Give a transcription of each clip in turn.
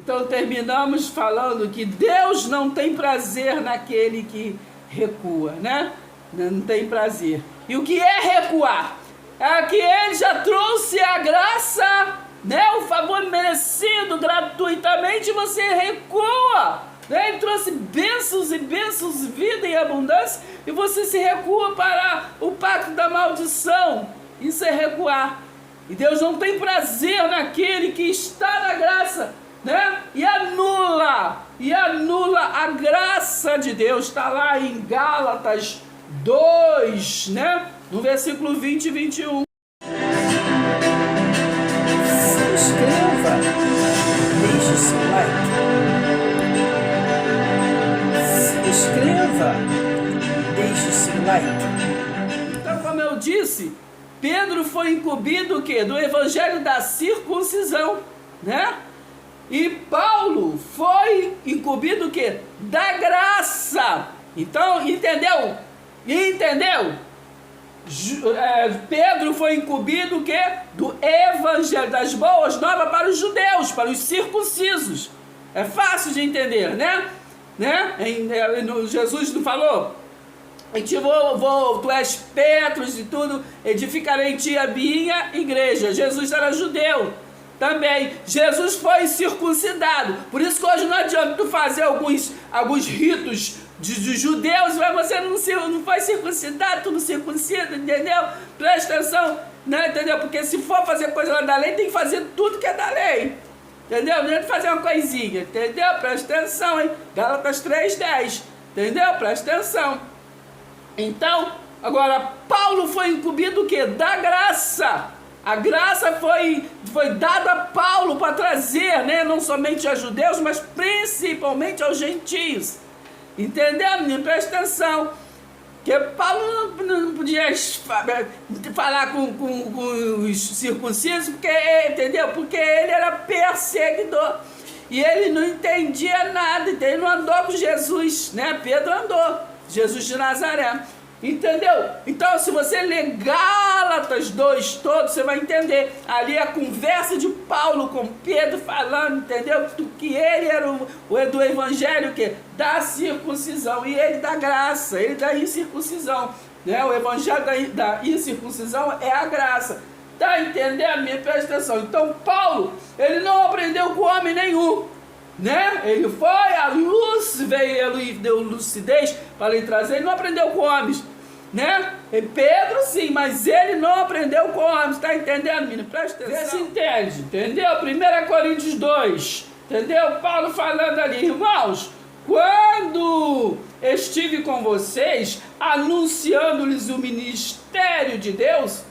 Então terminamos falando que Deus não tem prazer naquele que recua, né? Não tem prazer. E o que é recuar? É que Ele já trouxe a graça, né? O favor merecido gratuitamente, você recua. Né? Ele trouxe bênçãos e bênçãos, vida em abundância, e você se recua para o pacto da maldição. Isso é recuar. E Deus não tem prazer naquele que está na graça, né? E anula a graça de Deus. Está lá em Gálatas 2, né? No versículo 20 e 21. Se inscreva, deixe seu like. Se inscreva, deixe seu like. Então, como eu disse, Pedro foi incumbido o quê? Do evangelho da circuncisão, né? E Paulo foi incumbido o quê? Da graça. Então, entendeu? Pedro foi incumbido o quê? Do evangelho das boas novas para os judeus, para os circuncisos. É fácil de entender, né? Jesus não falou? Tu és Petros e tudo, edificarei em ti a minha igreja. Jesus era judeu também. Jesus foi circuncidado. Por isso que hoje não adianta tu fazer alguns ritos de judeus, mas você não foi circuncidado, tu não circuncida, entendeu? Presta atenção, né? Entendeu? Porque se for fazer coisa lá da lei, tem que fazer tudo que é da lei. Entendeu? Não é de fazer uma coisinha, entendeu? Presta atenção, hein? Gálatas 3:10, entendeu? Presta atenção. Então, agora, Paulo foi incumbido o quê? Da graça. A graça foi dada a Paulo para trazer, né? Não somente aos judeus, mas principalmente aos gentios. Entendeu, menino? Presta atenção. Porque Paulo não podia falar com os circuncisos, porque, entendeu? Porque ele era perseguidor. E ele não entendia nada, então ele não andou com Jesus, né? Pedro andou, Jesus de Nazaré. Entendeu? Então, se você ler Gálatas 2 todo, você vai entender. Ali a conversa de Paulo com Pedro falando, entendeu? Que ele era o do evangelho, o quê? Da circuncisão. E ele da graça, ele da incircuncisão. Né? O evangelho da incircuncisão é a graça. Tá entendendo? Me presta atenção. Então, Paulo, ele não aprendeu com homem nenhum. Né? Ele foi, a luz veio, ele deu lucidez para ele trazer, ele não aprendeu com homens, né? E Pedro sim, mas ele não aprendeu com homens, tá entendendo, menino? Presta atenção. Vê se entende, entendeu? 1 Coríntios 2, entendeu? Paulo falando ali, irmãos, quando estive com vocês, anunciando-lhes o ministério de Deus,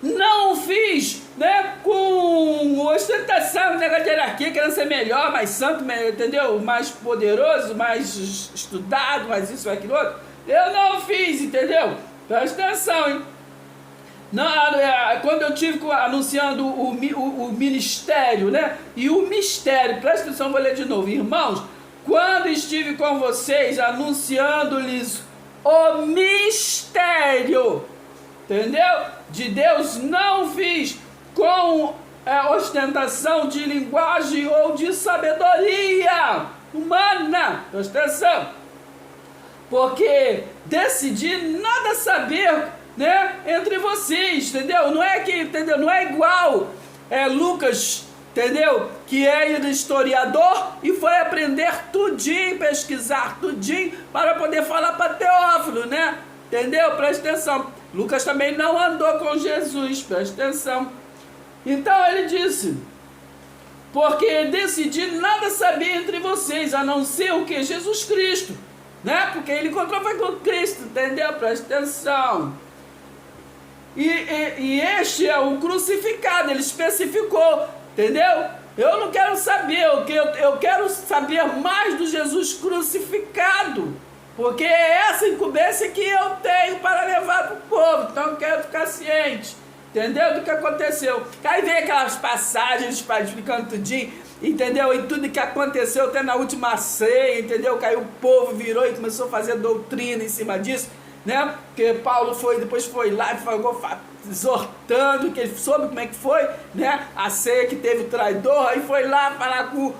não fiz, né, com ostentação, negócio de hierarquia, querendo ser melhor, mais santo, entendeu? Mais poderoso, mais estudado, mais isso, aquilo outro. Eu não fiz, entendeu? Presta atenção, hein? Não, quando eu tive anunciando o ministério, né? E o mistério, presta atenção, vou ler de novo. Irmãos, quando estive com vocês, anunciando-lhes o mistério, entendeu? De Deus, não fiz com ostentação de linguagem ou de sabedoria humana. Presta atenção. Porque decidi nada saber, né, entre vocês, entendeu? Não é que, entendeu? Não é igual Lucas, entendeu? Que é historiador e foi aprender tudinho, pesquisar tudinho para poder falar para Teófilo, né? Entendeu? Presta atenção. Lucas também não andou com Jesus, presta atenção. Então ele disse, porque decidi nada saber entre vocês, a não ser o que? Jesus Cristo, né? Porque ele encontrou foi com Cristo, entendeu? Presta atenção. E este é o crucificado, ele especificou, entendeu? Eu não quero saber, eu quero saber mais do Jesus crucificado. Porque é essa incumbência que eu tenho para levar para o povo. Então eu quero ficar ciente, entendeu? Do que aconteceu. Aí vem aquelas passagens explicando tudinho, entendeu? E tudo que aconteceu até na última ceia, entendeu? Que aí o povo virou e começou a fazer doutrina em cima disso. né? Porque Paulo depois foi lá e falou, exortando, que ele soube como é que foi, né? A ceia que teve o traidor, aí foi lá falar com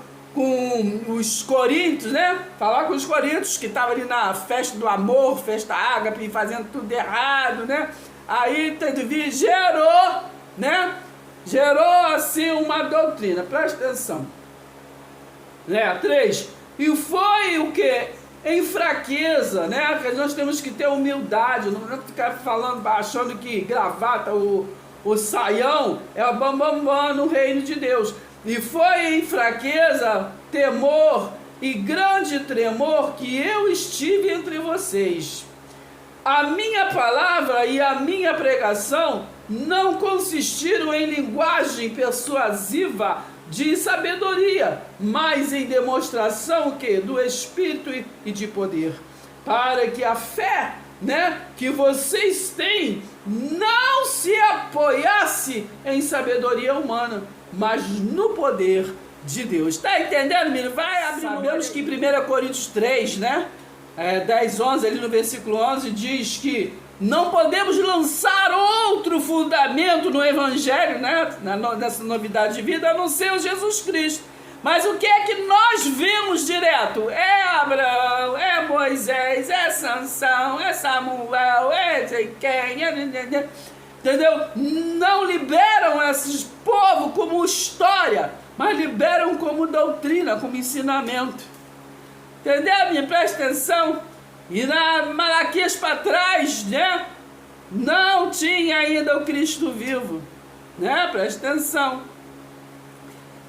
os coríntios, né? Falar com os coríntios que estavam ali na festa do amor, festa ágape, fazendo tudo errado, né? Aí gerou, né? Gerou assim uma doutrina, presta atenção. Né? 3. E foi o que? Em fraqueza, né? Que nós temos que ter humildade, não ficar falando, achando que gravata, o saião é o bambambam no reino de Deus. E foi em fraqueza, temor e grande tremor que eu estive entre vocês. A minha palavra e a minha pregação não consistiram em linguagem persuasiva de sabedoria, mas em demonstração do Espírito e de poder, para que a fé, né, que vocês têm não se apoiasse em sabedoria humana, mas no poder de Deus. Está entendendo, menino? Vai abrir. Sabemos que em 1 Coríntios 3, né, 10, 11, ali no versículo 11, diz que não podemos lançar outro fundamento no Evangelho, né, nessa novidade de vida, a não ser o Jesus Cristo. Mas o que é que nós vimos direto? É Abraão, é Moisés, é Sansão, é Samuel, é sei quem, entendeu? Não liberam esses povos como história, mas liberam como doutrina, como ensinamento. Entendeu, minha? Presta atenção. E na Malaquias para trás, né? Não tinha ainda o Cristo vivo, né? Presta atenção.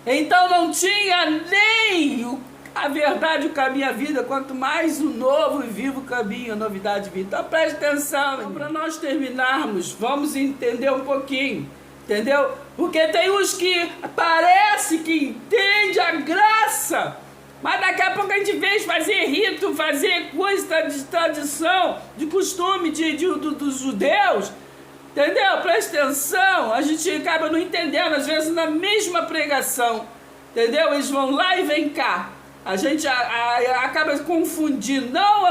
Então não tinha nem a verdade, o caminho, a vida, quanto mais o novo e vivo caminho, a novidade de vida. Então preste atenção. Então, para nós terminarmos, vamos entender um pouquinho, entendeu? Porque tem uns que parece que entende a graça, mas daqui a pouco a gente vê fazer rito, fazer coisa de tradição, de costume dos judeus, entendeu? Presta atenção, a gente acaba não entendendo, às vezes na mesma pregação, entendeu? Eles vão lá e vem cá. A gente acaba confundindo, não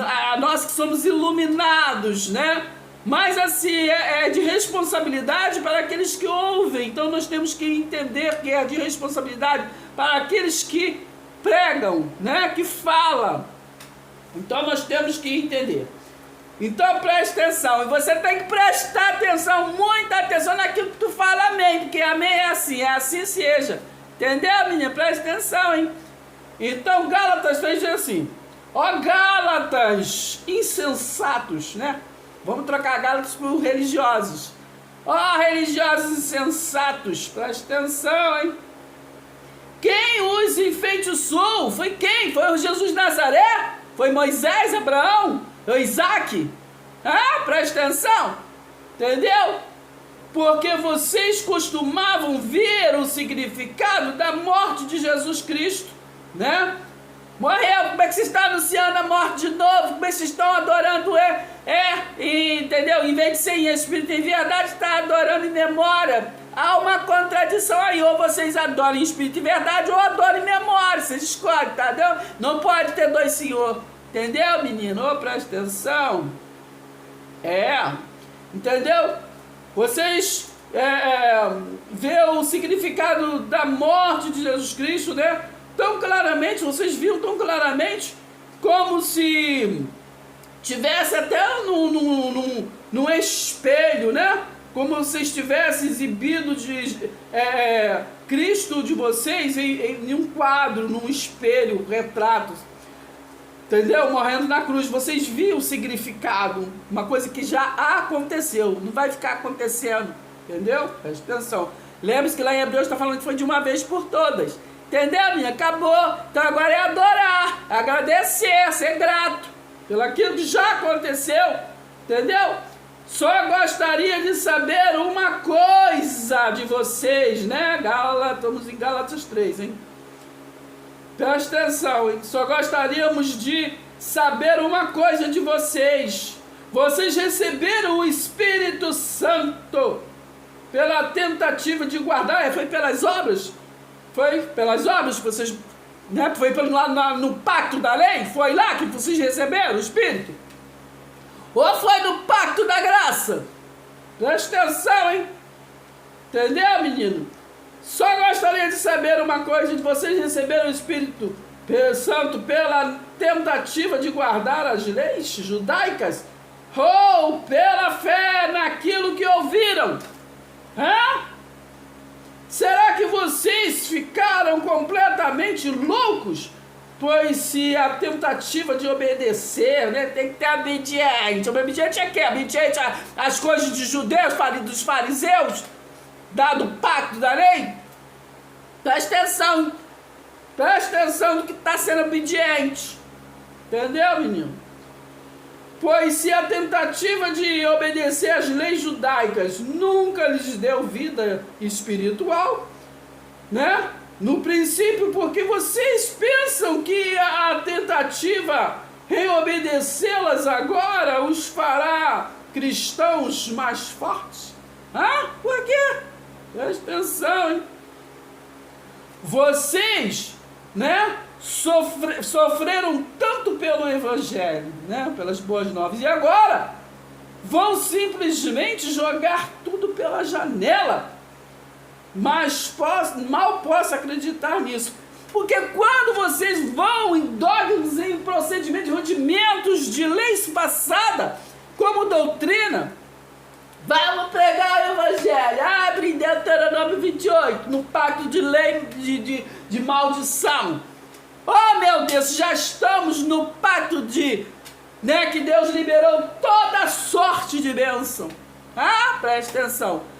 a nós que somos iluminados, né? Mas assim, é de responsabilidade para aqueles que ouvem. Então nós temos que entender que é de responsabilidade para aqueles que pregam, né? Que falam. Então nós temos que entender. Então preste atenção, e você tem que prestar atenção, muita atenção naquilo que tu fala amém, porque amém é assim seja. Entendeu, menina? Preste atenção, hein? Então Gálatas fez assim: ó Gálatas insensatos, né? Vamos trocar Gálatas por religiosos. Ó religiosos insensatos, preste atenção, hein? Quem os enfeitiçou? Foi quem? Foi o Jesus de Nazaré? Foi Moisés, Abraão? Foi Isaac? Presta atenção, entendeu? Porque vocês costumavam ver o significado da morte de Jesus Cristo, né? Morreu, como é que vocês estão anunciando a morte de novo? Como é que vocês estão adorando entendeu? Em vez de ser em espírito e em verdade, está adorando em memória. Há uma contradição aí, ou vocês adoram em espírito e verdade, ou adoram em memória, vocês escolhem, tá? Entendeu? Não pode ter dois senhor, entendeu, menino? Presta atenção. Entendeu? Vocês vê o significado da morte de Jesus Cristo, né? Tão claramente, vocês viram tão claramente, como se tivesse até num espelho, né? Como se estivesse exibido de Cristo de vocês em um quadro, num espelho, retrato, entendeu? Morrendo na cruz. Vocês viram o significado, uma coisa que já aconteceu, não vai ficar acontecendo, entendeu? Presta atenção. Lembre-se que lá em Hebreus está falando que foi de uma vez por todas. Entendeu, minha? Acabou. Então agora é adorar, agradecer, ser grato pelo aquilo que já aconteceu. Entendeu? Só gostaria de saber uma coisa de vocês, né? Estamos em Gálatas 3, hein? Presta atenção, hein? Só gostaríamos de saber uma coisa de vocês. Vocês receberam o Espírito Santo pela tentativa de guardar, foi pelas obras? Foi pelas obras que vocês, né? Foi no pacto da lei? Foi lá que vocês receberam o Espírito? Ou foi no pacto da graça? Presta atenção, hein? Entendeu, menino? Só gostaria de saber uma coisa: de vocês receberam o Espírito Santo pela tentativa de guardar as leis judaicas ou pela fé naquilo que ouviram? Será que vocês ficaram completamente loucos? Pois se a tentativa de obedecer, né, tem que ter obediente. Obediente é quê? Obediente às coisas de judeus, dos fariseus, dado o pacto da lei? Presta atenção. Presta atenção no que está sendo obediente. Entendeu, menino? Pois se a tentativa de obedecer às leis judaicas nunca lhes deu vida espiritual, né? No princípio, porque vocês pensam que a tentativa em obedecê-las agora os fará cristãos mais fortes? Por quê? Presta atenção, hein? Vocês, né, sofreram tanto pelo Evangelho, né, pelas boas novas, e agora vão simplesmente jogar tudo pela janela. Mas mal posso acreditar nisso, porque quando vocês vão em dogmas, em procedimentos, rudimentos de leis passadas, como doutrina, vamos pregar o Evangelho, abre em Deuteronômio 28, no pacto de lei de maldição. Oh meu Deus, já estamos no pacto né, que Deus liberou toda sorte de bênção. Presta atenção.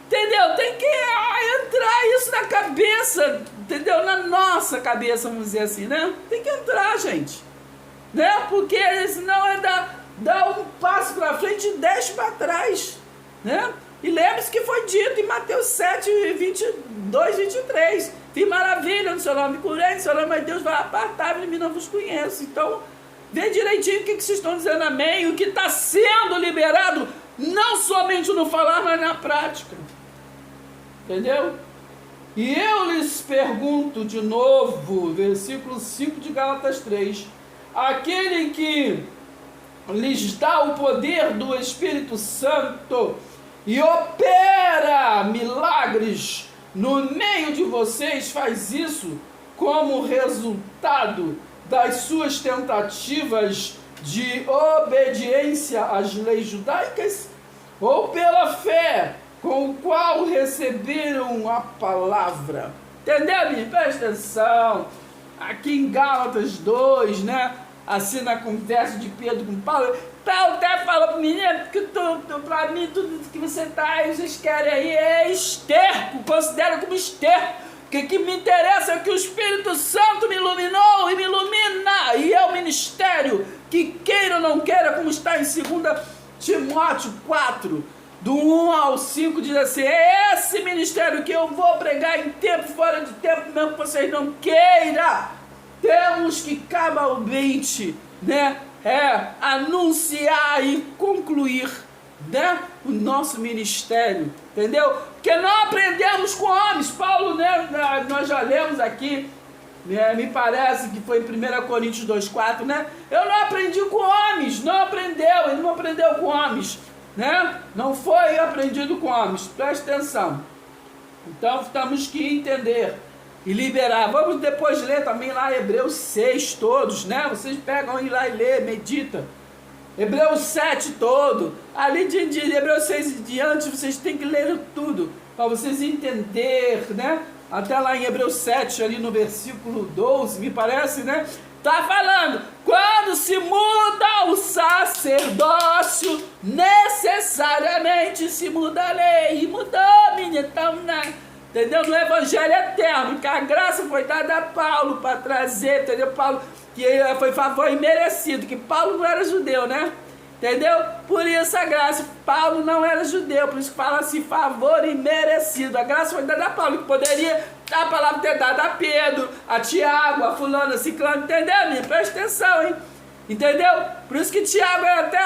Entendeu? Tem que entrar isso na cabeça, entendeu? Na nossa cabeça, vamos dizer assim, né? Tem que entrar, gente. Né? Porque senão é dar um passo para frente e 10 para trás. Né? E lembre-se que foi dito em Mateus 7, 22, 23. Fiz maravilha no seu nome, curei no seu nome, mas Deus vai apartar de mim, não vos conheço. Então, vê direitinho o que vocês estão dizendo, amém? O que está sendo liberado, não somente no falar, mas na prática. Entendeu? E eu lhes pergunto de novo, versículo 5 de Gálatas 3, aquele que lhes dá o poder do Espírito Santo e opera milagres no meio de vocês, faz isso como resultado das suas tentativas de obediência às leis judaicas, ou pela fé com o qual receberam a palavra? Entendeu, menino? Presta atenção. Aqui em Gálatas 2, né? Assim na conversa de Pedro com Paulo, Paulo até fala para o menino que para mim tudo que vocês querem aí é esterco, considero como esterco. O que me interessa é que o Espírito Santo me iluminou e me ilumina, e é o ministério que queira ou não queira, como está em 2 Timóteo 4, do 1 ao 5, diz assim: é esse ministério que eu vou pregar em tempo, fora de tempo, mesmo que vocês não queiram. Temos que cabalmente, né, anunciar e concluir, né, o nosso ministério, entendeu? Porque não aprendemos com homens. Paulo, né, nós já lemos aqui, né, me parece que foi em 1 Coríntios 2,4, né? Eu não aprendi com homens, ele não aprendeu com homens, né? Não foi aprendido com homens, preste atenção. Então temos que entender e liberar. Vamos depois ler também lá Hebreus 6 todos, né? Vocês pegam aí lá e lê, medita. Hebreus 7 todo. Ali de Hebreus 6 em diante, vocês têm que ler tudo, para vocês entenderem, né? Até lá em Hebreus 7, ali no versículo 12, me parece, né? Tá falando, quando se muda o sacerdócio, necessariamente se muda a lei. E mudou, menina, então, né? Entendeu? No Evangelho eterno, que a graça foi dada a Paulo para trazer, entendeu? Paulo, que foi favor imerecido, que Paulo não era judeu, né? Entendeu? Por isso a graça, Paulo não era judeu, por isso que fala assim, favor imerecido. A graça foi dada a Paulo, que poderia a palavra ter dado a Pedro, a Tiago, a fulano, a ciclano, entendeu, menino? Presta atenção, hein? Entendeu? Por isso que Tiago é até,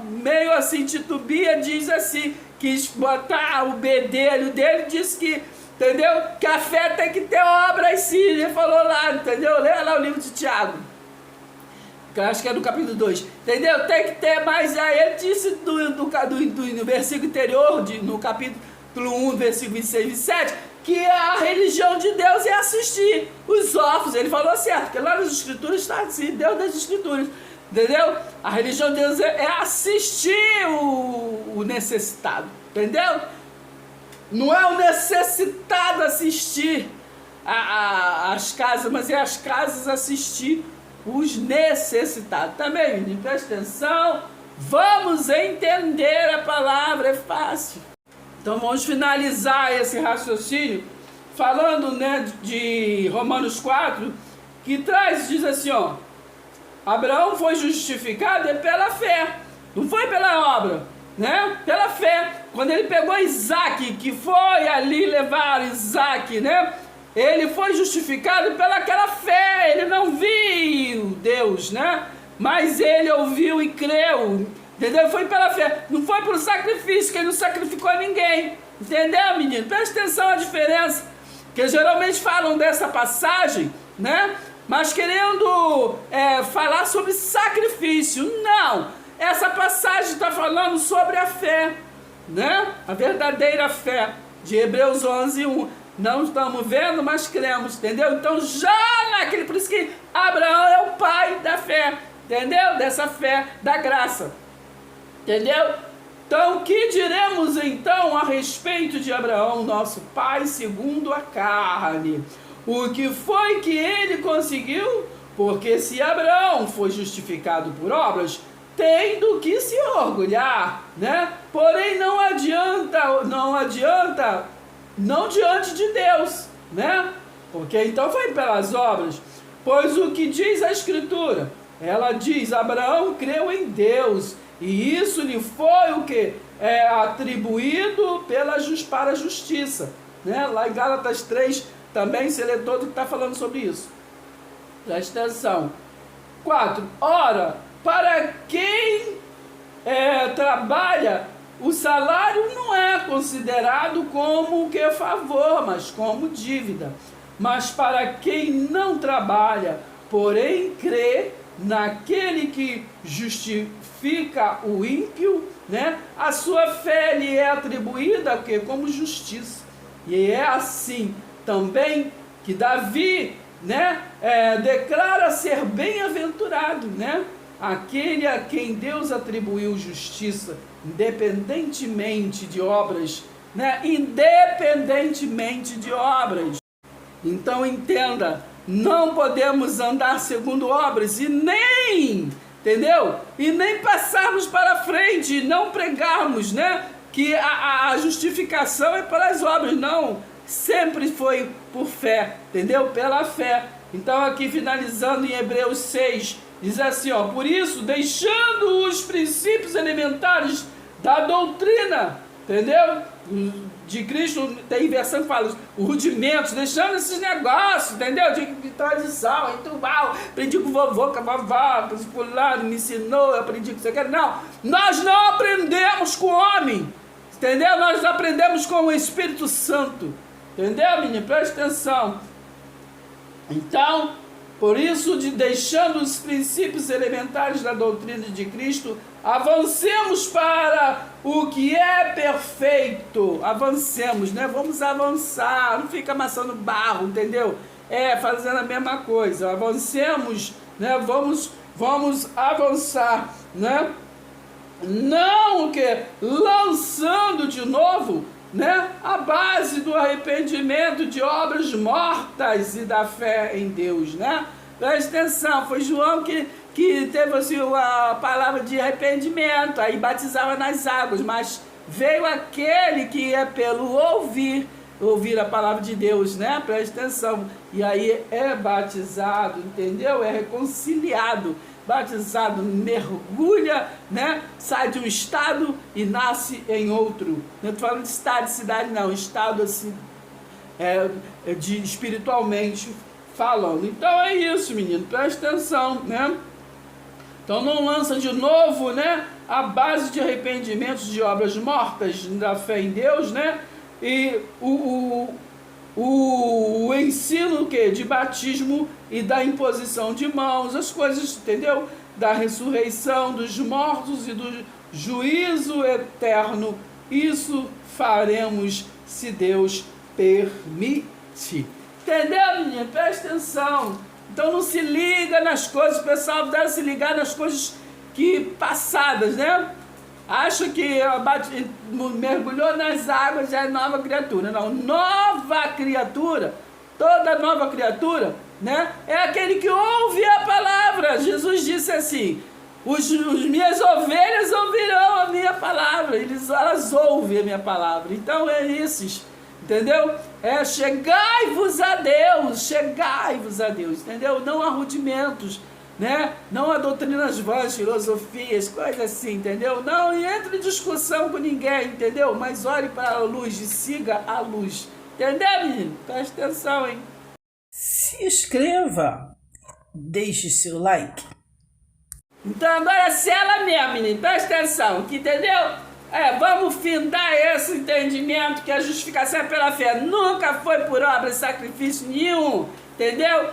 meio assim, titubia, diz assim, quis botar o bedelho dele, disse que, entendeu? Que a fé tem que ter obras sim, ele falou lá, entendeu? Lê lá o livro de Tiago. que eu acho que é do capítulo 2, entendeu? Tem que ter, mas aí ele disse no versículo anterior, no capítulo 1, versículo 26 e 27, que a religião de Deus é assistir os órfãos. Ele falou certo, porque lá nas escrituras está assim, Deus das escrituras, entendeu? A religião de Deus é assistir o necessitado, entendeu? Não é o necessitado assistir as casas, mas é as casas assistir os necessitados. Também, menino, presta atenção, vamos entender a palavra, é fácil. Então vamos finalizar esse raciocínio falando, né, de Romanos 4, que diz assim, ó, Abraão foi justificado pela fé, não foi pela obra, né? Pela fé. Quando ele pegou Isaac, que foi ali levar Isaac, né? Ele foi justificado pelaquela fé. Ele não viu Deus, né? Mas ele ouviu e creu, entendeu? Foi pela fé, não foi pelo sacrifício, que ele não sacrificou ninguém, entendeu, menino? Presta atenção à diferença, que geralmente falam dessa passagem, né? Mas querendo falar sobre sacrifício. Não, essa passagem está falando sobre a fé, né? A verdadeira fé, de Hebreus 11:1. Não estamos vendo, mas cremos, entendeu? Então já naquele, por isso que Abraão é o pai da fé, entendeu? Dessa fé, da graça, entendeu? Então, o que diremos então a respeito de Abraão, nosso pai segundo a carne? O que foi que ele conseguiu? Porque se Abraão foi justificado por obras, tem do que se orgulhar, né? Porém não adianta, não diante de Deus, né? Porque então foi pelas obras. Pois o que diz a Escritura? Ela diz, Abraão creu em Deus, e isso lhe foi o que? Atribuído para a justiça, né? Lá em Gálatas 3, também se lê todo que está falando sobre isso. Presta atenção. 4. Ora, para quem trabalha, o salário não é considerado como que favor, mas como dívida. Mas para quem não trabalha, porém crê naquele que justifica o ímpio, né? A sua fé lhe é atribuída como justiça. E é assim também que Davi, né, declara ser bem-aventurado, né? Aquele a quem Deus atribuiu justiça, independentemente de obras, né? Independentemente de obras. Então entenda, não podemos andar segundo obras e nem, entendeu? E nem passarmos para frente, não pregarmos, né? Que a justificação é pelas obras, não. Sempre foi por fé, entendeu? Pela fé. Então aqui finalizando em Hebreus 6, diz assim, ó, por isso, deixando os princípios elementares da doutrina, entendeu? De Cristo, tem versão que fala os rudimentos, deixando esses negócios, entendeu? De tradição, ritual, aprendi com o vovô, com a vovó, com o fulano, me ensinou, eu aprendi com você quer. Não, nós não aprendemos com o homem, entendeu? Nós aprendemos com o Espírito Santo, entendeu, menino? Preste atenção. Então, por isso, deixando os princípios elementares da doutrina de Cristo, avancemos para o que é perfeito. Avancemos, né? Vamos avançar, não fica amassando barro, entendeu? Fazendo a mesma coisa. Avancemos, né? Vamos avançar, né? Não o que? Lançando de novo, né? A base do arrependimento de obras mortas e da fé em Deus, né? Presta atenção, foi João que teve assim, a palavra de arrependimento, aí batizava nas águas, mas veio aquele que é pelo ouvir a palavra de Deus, né? Presta atenção, e aí é batizado, entendeu? É reconciliado, batizado, mergulha, né? Sai de um estado e nasce em outro. Não estou falando de estado de cidade, não, estado assim, de espiritualmente falando. Então é isso, menino, presta atenção, né? Então não lança de novo, né, a base de arrependimentos de obras mortas da fé em Deus, né? E o ensino de batismo e da imposição de mãos, as coisas, entendeu? Da ressurreição dos mortos e do juízo eterno. Isso faremos se Deus permite. Entendeu, menina? Presta atenção. Então não se liga nas coisas, o pessoal deve se ligar nas coisas passadas, né? Acha que mergulhou nas águas já é nova criatura. Não, nova criatura, toda nova criatura, né? É aquele que ouve a palavra. Jesus disse assim: Os minhas ovelhas ouvirão a minha palavra, elas ouvem a minha palavra. Então é esses, entendeu? É chegai-vos a Deus, entendeu? Não há rudimentos, né? Não há doutrinas vãs, filosofias, coisas assim, entendeu? Não entre em discussão com ninguém, entendeu? Mas olhe para a luz e siga a luz. Entendeu, menino? Presta atenção, hein? Se inscreva, deixe seu like. Então agora sela mesmo, menino, presta atenção, que entendeu? Vamos findar esse entendimento que a justificação é pela fé. Nunca foi por obra e sacrifício nenhum, entendeu?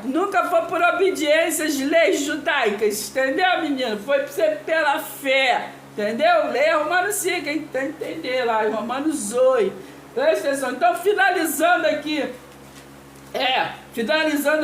Nunca foi por obediência às leis judaicas, entendeu, menino? Foi pela fé, entendeu? Leia Romanos 5, quem tem que entender lá, Romanos 8. Presta atenção. Então, finalizando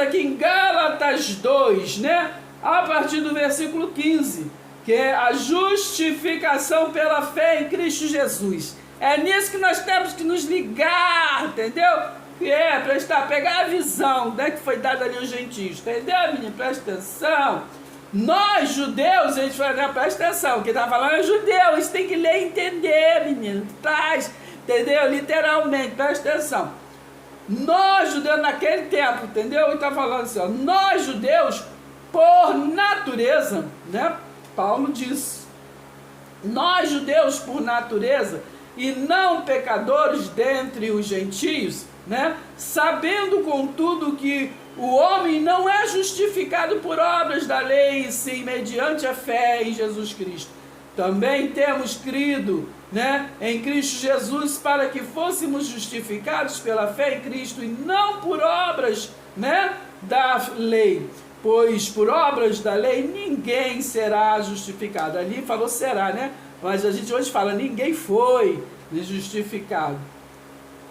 aqui em Gálatas 2, né? A partir do versículo 15, que é a justificação pela fé em Cristo Jesus. É nisso que nós temos que nos ligar, entendeu? Pegar a visão, né, que foi dada ali aos gentios, entendeu, menino? Presta atenção. Nós, judeus, a gente fala, presta atenção, quem está falando é judeu, isso tem que ler e entender, menino. Traz, entendeu? Literalmente, presta atenção. Nós, judeus, naquele tempo, entendeu? Ele está falando assim, ó, nós, judeus, por natureza, né? Paulo diz, nós, judeus, por natureza, e não pecadores dentre os gentios, né? Sabendo, contudo, que o homem não é justificado por obras da lei, e sim mediante a fé em Jesus Cristo. Também temos crido, né, em Cristo Jesus para que fôssemos justificados pela fé em Cristo e não por obras, né, da lei. Pois por obras da lei ninguém será justificado. Ali falou será, né? Mas a gente hoje fala ninguém foi justificado.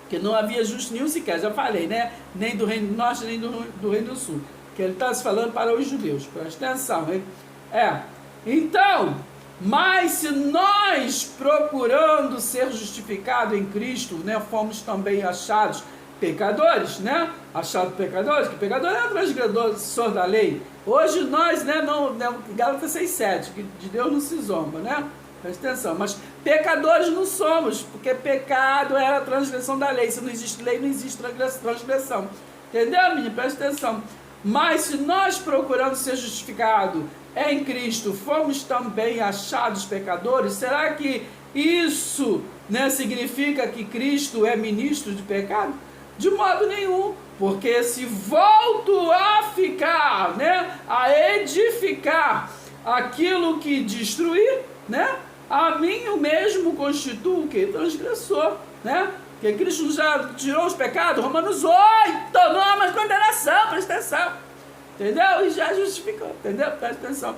Porque não havia justo nenhum sequer, já falei, né? Nem do Reino do Norte, nem do Reino do Sul. Que ele está se falando para os judeus. Presta atenção, hein? Então, mas se nós procurando ser justificados em Cristo, né? Fomos também achados pecadores, né? Achados pecadores, que pecador é transgressor da lei. Hoje nós, né? Não, Gálatas 6,7, que de Deus não se zomba, né? Presta atenção, mas pecadores não somos, porque pecado é a transgressão da lei. Se não existe lei, não existe transgressão. Entendeu, menino? Presta atenção. Mas se nós procurando ser justificados em Cristo, fomos também achados pecadores, será que isso, né, significa que Cristo é ministro de pecado? De modo nenhum, porque se volto a ficar, né, a edificar aquilo que destruir, né, a mim o mesmo constituo o que? Transgressor, né? Porque Cristo já tirou os pecados, Romanos 8, não há mais condenação, presta atenção, entendeu? E já justificou, entendeu? Presta atenção.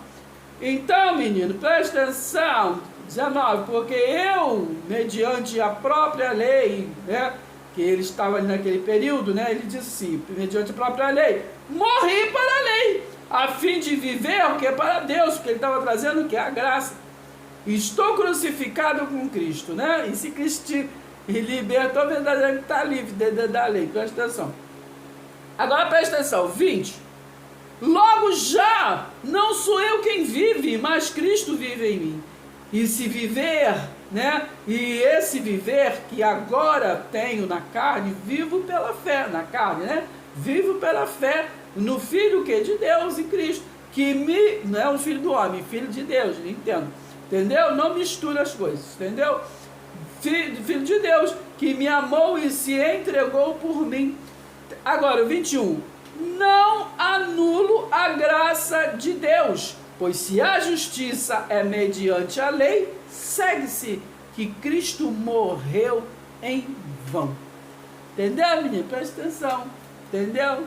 Então, menino, presta atenção, 19, porque eu, mediante a própria lei, né, que ele estava ali naquele período, né, ele disse assim, mediante a própria lei, morri para a lei, a fim de viver o que é para Deus, porque ele estava trazendo o que é a graça. Estou crucificado com Cristo, né? E se Cristo te libertou, verdadeiramente está livre da lei. Presta atenção. Agora presta atenção, 20. Logo já, não sou eu quem vive, mas Cristo vive em mim. E se viver, né? E esse viver que agora tenho na carne, vivo pela fé, na carne, né? Vivo pela fé no Filho que é de Deus, em Cristo. Que não é o Filho do homem, Filho de Deus, entendo. Entendeu? Não mistura as coisas, entendeu? Filho de Deus, que me amou e se entregou por mim. Agora, 21. Não anulo a graça de Deus, pois se a justiça é mediante a lei, segue-se que Cristo morreu em vão. Entendeu, menino? Presta atenção. Entendeu?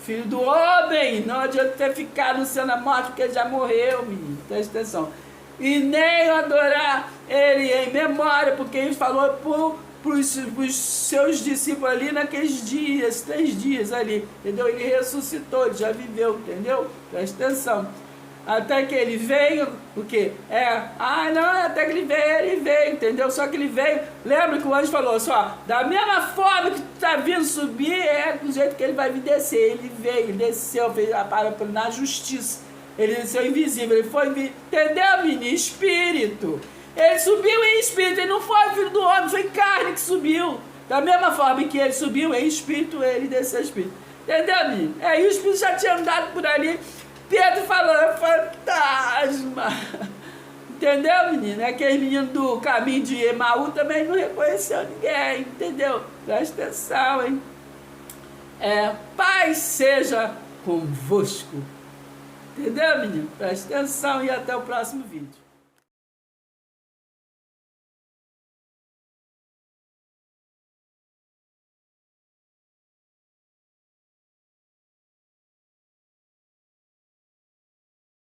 Filho do homem. Não adianta ter ficado no céu da morte, porque ele já morreu, menino. Presta atenção. E nem adorar ele em memória, porque ele falou para os seus discípulos ali naqueles dias, 3 dias ali, entendeu? Ele ressuscitou, ele já viveu, entendeu? Presta atenção. Até que ele veio, o quê? Até que ele veio, entendeu? Só que ele veio, lembra que o anjo falou só, da mesma forma que tu tá vindo subir, do jeito que ele vai vir descer. Ele veio, ele desceu, fez a parada na justiça. Ele desceu invisível, ele foi, entendeu, menino? Espírito. Ele subiu em espírito, ele não foi filho do homem, foi carne que subiu. Da mesma forma que ele subiu em espírito, ele desceu em espírito. Entendeu, menino? E o espírito já tinha andado por ali. Pedro falando, fantasma. Entendeu, menino? Aquele menino do caminho de Emaú também não reconheceu ninguém, entendeu? Presta atenção, hein? Paz seja convosco. Entendeu, menino? Presta atenção e até o próximo vídeo.